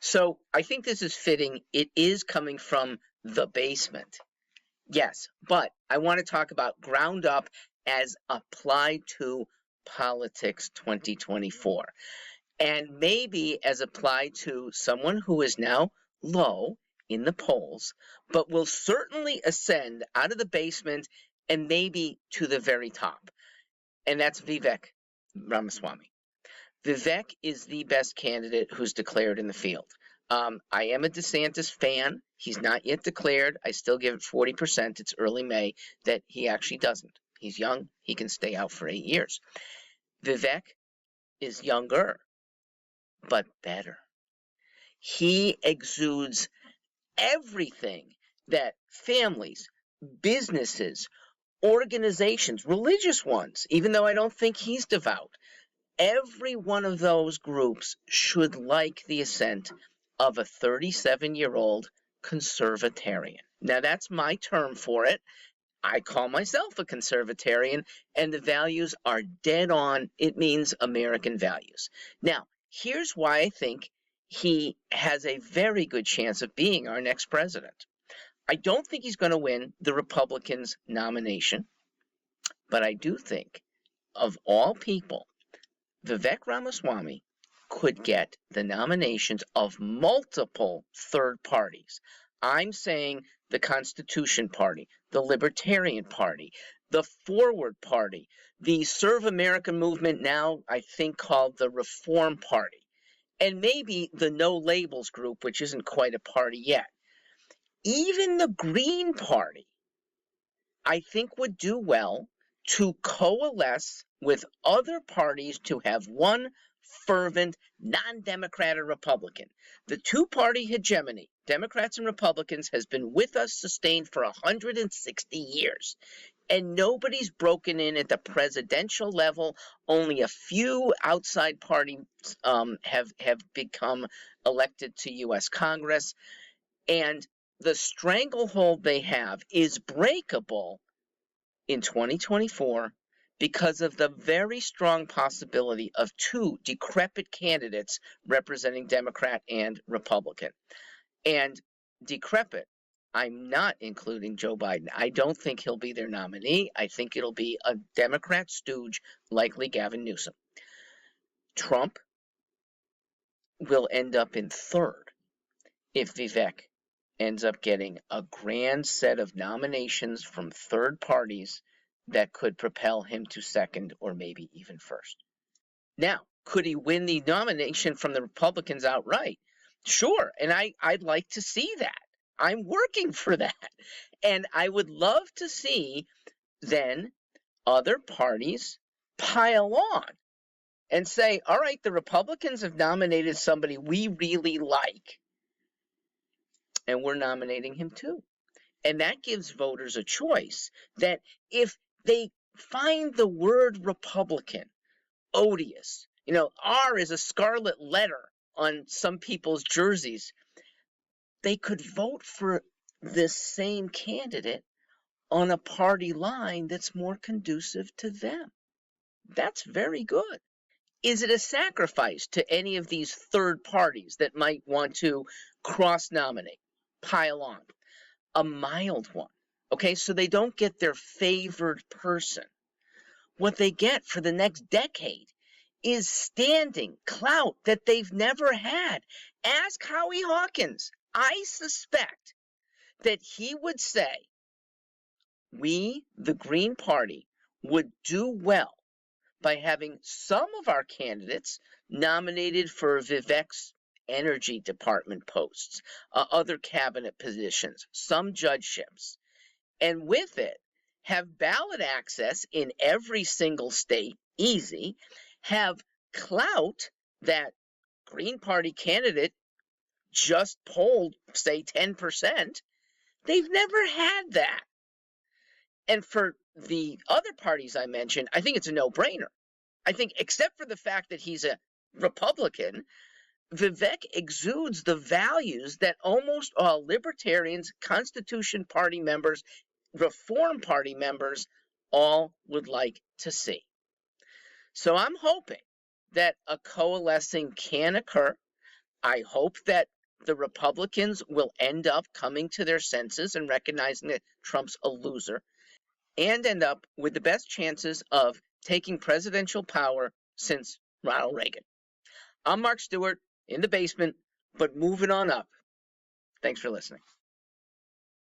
So I think this is fitting. It is coming from the basement. Yes, but I want to talk about ground up as applied to politics 2024. And maybe as applied to someone who is now low in the polls, but will certainly ascend out of the basement and maybe to the very top. And that's Vivek Ramaswamy. Vivek is the best candidate who's declared in the field. I am a DeSantis fan. He's not yet declared. I still give it 40%. It's early May that he actually doesn't. He's young. He can stay out for 8 years. Vivek is younger, but better. He exudes everything that families, businesses, organizations, religious ones, even though I don't think he's devout, every one of those groups should like the ascent of a 37-year-old conservatarian. Now, that's my term for it. I call myself a conservatarian, and the values are dead on. It means American values. Now, here's why I think he has a very good chance of being our next president. I don't think he's going to win the Republicans' nomination, but I do think, of all people, Vivek Ramaswamy could get the nominations of multiple third parties. I'm saying the Constitution Party, the Libertarian Party, the Forward Party, the Serve America movement, now I think called the Reform Party, and maybe the No Labels group, which isn't quite a party yet. Even the Green Party, I think, would do well to coalesce with other parties to have one fervent non-Democrat or Republican. The two-party hegemony, Democrats and Republicans, has been with us sustained for 160 years. And nobody's broken in at the presidential level. Only a few outside parties have become elected to U.S. Congress. And the stranglehold they have is breakable in 2024 because of the very strong possibility of two decrepit candidates representing Democrat and Republican. And decrepit, I'm not including Joe Biden. I don't think he'll be their nominee. I think it'll be a Democrat stooge, likely Gavin Newsom. Trump will end up in third if Vivek ends up getting a grand set of nominations from third parties that could propel him to second or maybe even first. Now, could he win the nomination from the Republicans outright? Sure, and I'd like to see that. I'm working for that. And I would love to see then other parties pile on and say, all right, the Republicans have nominated somebody we really like, and we're nominating him too. And that gives voters a choice that if they find the word Republican odious, R is a scarlet letter on some people's jerseys, they could vote for this same candidate on a party line that's more conducive to them. That's very good. Is it a sacrifice to any of these third parties that might want to cross-nominate, pile on? A mild one, okay? So they don't get their favored person. What they get for the next decade is standing clout that they've never had. Ask Howie Hawkins. I suspect that he would say, we, the Green Party, would do well by having some of our candidates nominated for Vivek's Energy Department posts, other cabinet positions, some judgeships, and with it, have ballot access in every single state, easy, have clout that Green Party candidate just polled, say, 10%. They've never had that. And for the other parties I mentioned, I think it's a no-brainer. I think, except for the fact that he's a Republican, Vivek exudes the values that almost all libertarians, Constitution Party members, Reform Party members all would like to see. So I'm hoping that a coalescing can occur. I hope that the Republicans will end up coming to their senses and recognizing that Trump's a loser and end up with the best chances of taking presidential power since Ronald Reagan. I'm Mark Stewart in the basement, but moving on up. Thanks for listening.